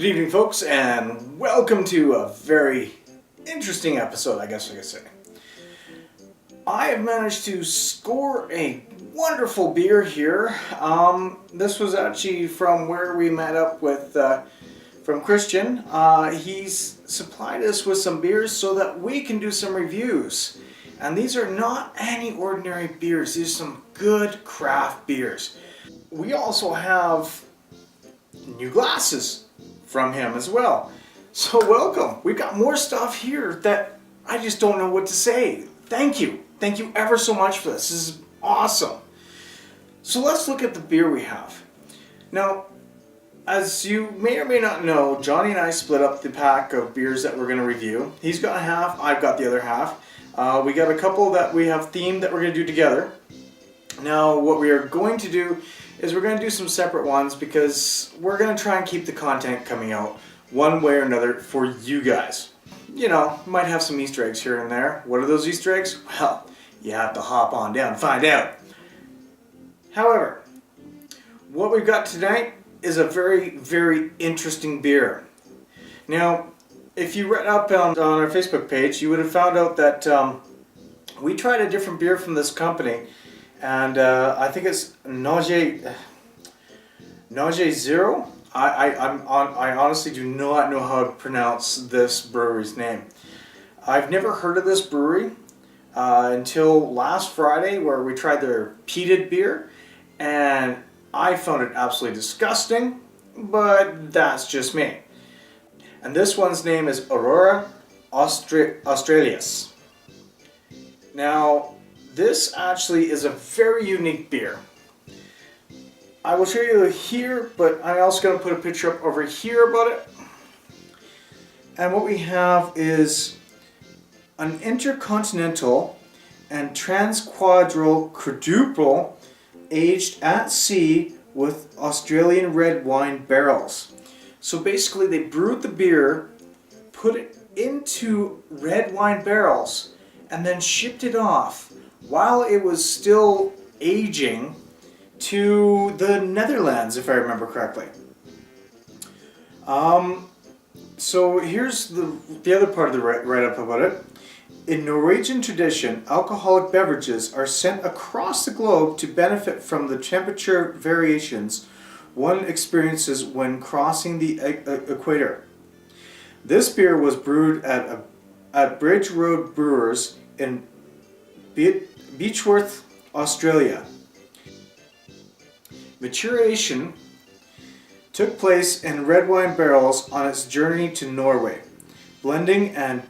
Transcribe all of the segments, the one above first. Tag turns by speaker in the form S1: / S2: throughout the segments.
S1: Good evening, folks, and welcome to a very interesting episode, I guess I could say. I have managed to score a wonderful beer here. This was actually from where we met up with from Christian. He's supplied us with some beers so that we can do some reviews. And these are not any ordinary beers. These are some good craft beers. We also have new glasses from him as well. So welcome. We've got more stuff here that I just don't know what to say. Thank you. Thank you ever so much for this. This is awesome. So let's look at the beer we have. Now, as you may or may not know, Johnny and I split up the pack of beers that we're going to review. He's got half, I've got the other half. We got a couple that we have themed that we're going to do together. Now, what we are going to do is we're going to do some separate ones because we're going to try and keep the content coming out one way or another for you guys. You know, might have some Easter eggs here and there. What are those Easter eggs? Well, you have to hop on down and find out. However, what we've got tonight is a very, very interesting beer. Now, if you read up on our Facebook page, you would have found out that we tried a different beer from this company. And I think it's Nøgne Zero. I honestly do not know how to pronounce this brewery's name. I've never heard of this brewery until last Friday, where we tried their peated beer, and I found it absolutely disgusting, but that's just me. And this one's name is Aurora, Australis. Now, this actually is a very unique beer. I will show you here, but I'm also going to put a picture up over here about it. And what we have is an intercontinental and transquadral quadruple aged at sea with Australian red wine barrels. So basically they brewed the beer, put it into red wine barrels, and then shipped it off while it was still aging to the Netherlands, if I remember correctly. So here's the other part of the write-up about it. In Norwegian tradition, alcoholic beverages are sent across the globe to benefit from the temperature variations one experiences when crossing the equator. This beer was brewed at Bridge Road Brewers in Beechworth, Australia. Maturation took place in red wine barrels on its journey to Norway. Blending and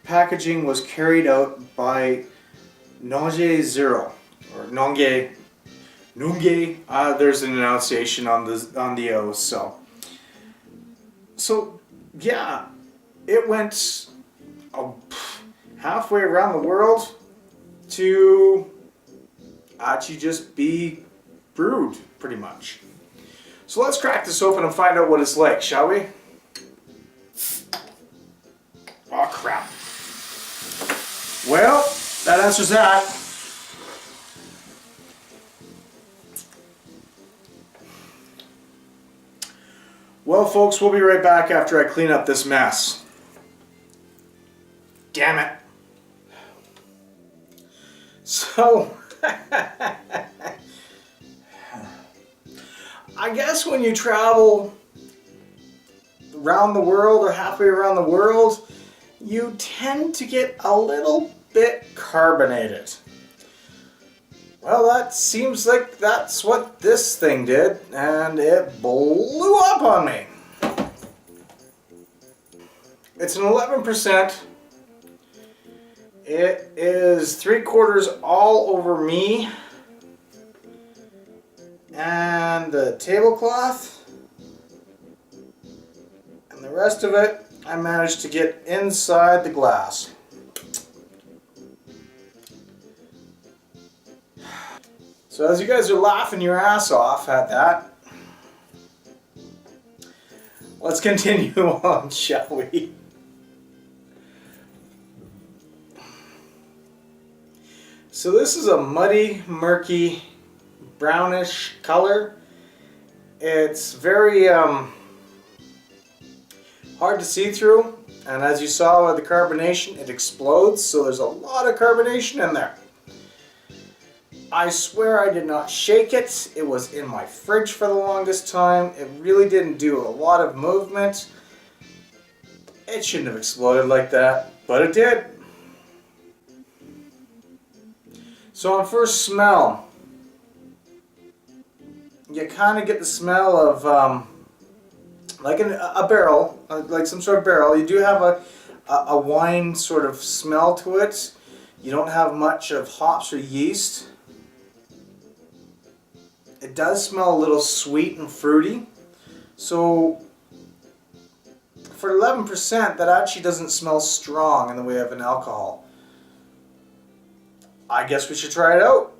S1: packaging was carried out by Nøgne Zero, or Nøgne. There's an enunciation on the O. So yeah, it went halfway around the world to actually just be brewed, pretty much. So let's crack this open and find out what it's like, shall we? Oh crap. Well, that answers that. Well, folks, we'll be right back after I clean up this mess. Damn it. So, I guess when you travel around the world or halfway around the world, you tend to get a little bit carbonated. Well, that seems like that's what this thing did, and it blew up on me. It's an 11%. It is 3/4 all over me and the tablecloth, and the rest of it I managed to get inside the glass. So as you guys are laughing your ass off at that, let's continue on, shall we? So this is a muddy, murky, brownish color. It's very hard to see through, and as you saw with the carbonation, it explodes, so there's a lot of carbonation in there. I swear I did not shake it. It was in my fridge for the longest time. It really didn't do a lot of movement. It shouldn't have exploded like that, but it did. So on first smell, you kind of get the smell of like a barrel, like some sort of barrel. You do have a wine sort of smell to it. You don't have much of hops or yeast. It does smell a little sweet and fruity. So for 11%, that actually doesn't smell strong in the way of an alcohol. I guess we should try it out.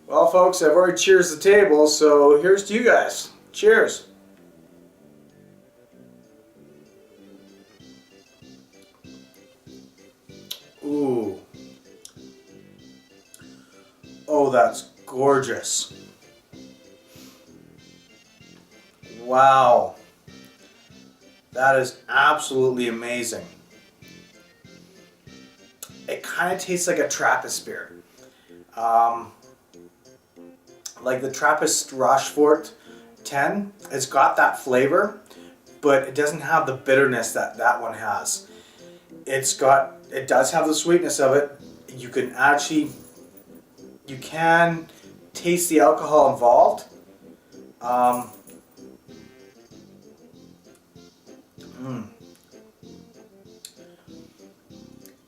S1: Well, folks, I've already cheers the table, so here's to you guys. Cheers. Ooh. Oh, that's gorgeous. Wow. That is absolutely amazing. It kind of tastes like a Trappist beer. Like the Trappist Rochefort 10, it's got that flavor, but it doesn't have the bitterness that that one has. It does have the sweetness of it. You can taste the alcohol involved.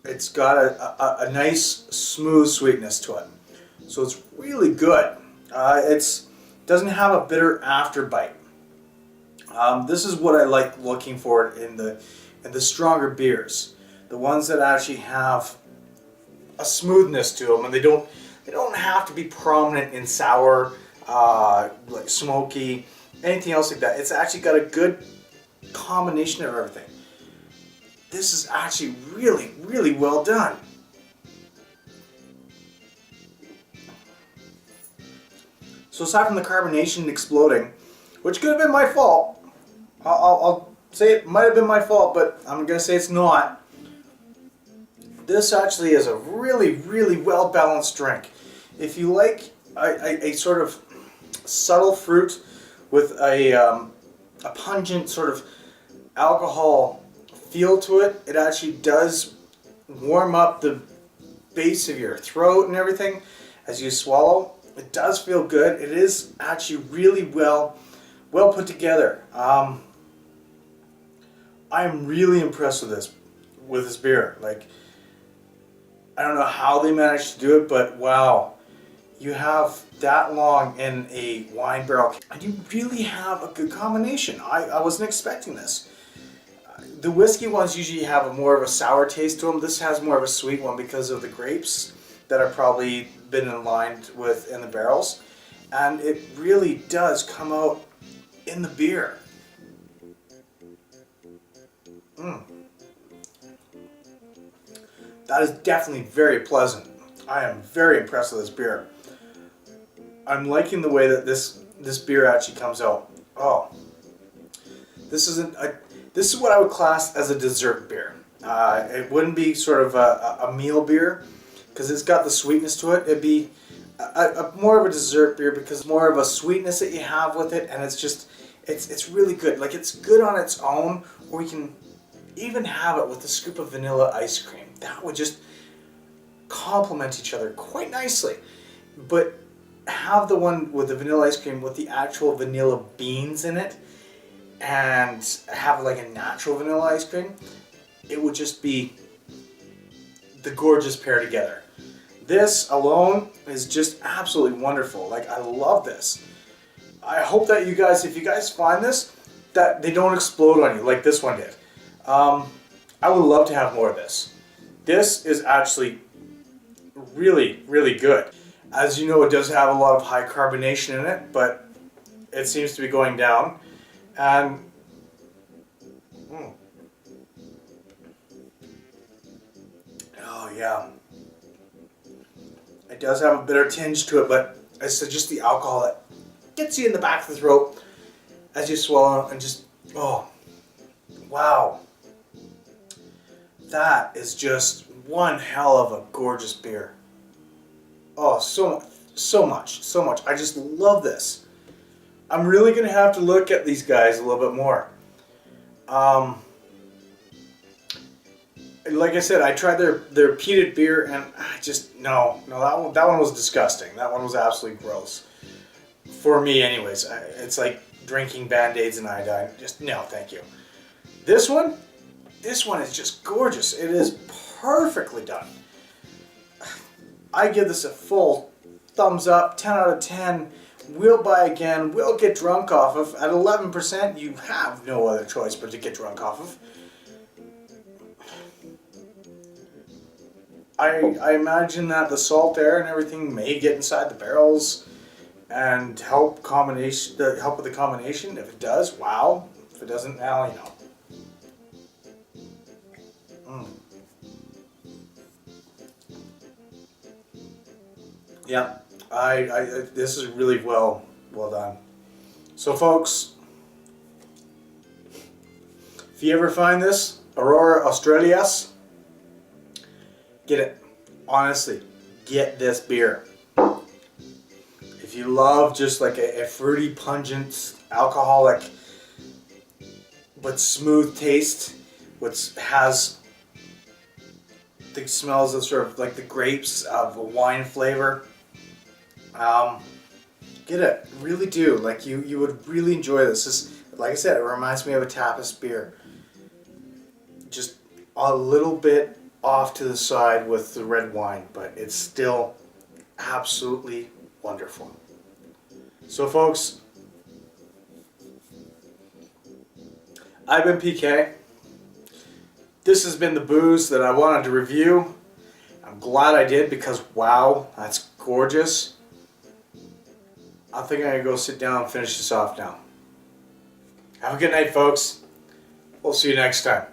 S1: It's got a nice smooth sweetness to it, so it's really good. It doesn't have a bitter after bite. This is what I like looking for in the stronger beers, the ones that actually have a smoothness to them, and they don't have to be prominent in sour, like smoky, anything else like that. It's actually got a good combination of everything. This is actually really, really well done. So aside from the carbonation exploding, which could have been my fault, I'll say it might have been my fault, but I'm going to say it's not. This actually is a really, really well balanced drink. If you like a sort of subtle fruit with a pungent sort of alcohol feel to it, it actually does warm up the base of your throat and everything as you swallow. It does feel good. It is actually really well put together. I am really impressed with this beer. Like, I don't know how they managed to do it, but wow, you have that long in a wine barrel, and you really have a good combination. I wasn't expecting this. The whiskey ones usually have more of a sour taste to them. This has more of a sweet one because of the grapes that have probably been aligned with in the barrels, and it really does come out in the beer. That is definitely very pleasant. I am very impressed with this beer. I'm liking the way that this beer actually comes out. Oh, this is what I would class as a dessert beer. It wouldn't be sort of a meal beer because it's got the sweetness to it. It'd be more of a dessert beer because more of a sweetness that you have with it, and it's really good. Like, it's good on its own, or you can even have it with a scoop of vanilla ice cream. That would just complement each other quite nicely. But have the one with the vanilla ice cream with the actual vanilla beans in it, and have like a natural vanilla ice cream, it would just be the gorgeous pair together. This alone is just absolutely wonderful. Like, I love this. I hope that you guys, if you guys find this, that they don't explode on you like this one did. I would love to have more of this. This is actually really, really good. As you know, it does have a lot of high carbonation in it, but it seems to be going down. And oh yeah, it does have a bitter tinge to it, but it's just the alcohol that gets you in the back of the throat as you swallow, and just, oh, Wow. That is just one hell of a gorgeous beer. Oh, so much. I just love this. I'm really going to have to look at these guys a little bit more. Like I said, I tried their peated beer, and I just, no, that one was disgusting. That one was absolutely gross. For me, anyways. It's like drinking Band-Aids and iodine. Just, no, thank you. This one is just gorgeous. It is perfectly done. I give this a full thumbs up, 10 out of 10. Will buy again, will get drunk off of. At 11%, you have no other choice but to get drunk off of. I imagine that the salt air and everything may get inside the barrels and help with the combination. If it does, wow. If it doesn't, now you know. Yeah, this is really well done. So folks, if you ever find this, Aurora, Australis, get it. Honestly, get this beer. If you love just like a fruity, pungent, alcoholic, but smooth taste, which has the smells of sort of like the grapes of a wine flavor, get it. Really do. Like you would really enjoy this. This, like I said, it reminds me of a tapas beer. Just a little bit off to the side with the red wine, but it's still absolutely wonderful. So folks, I've been PK. This has been the booze that I wanted to review. I'm glad I did because wow, that's gorgeous. I think I'm going to go sit down and finish this off now. Have a good night, folks. We'll see you next time.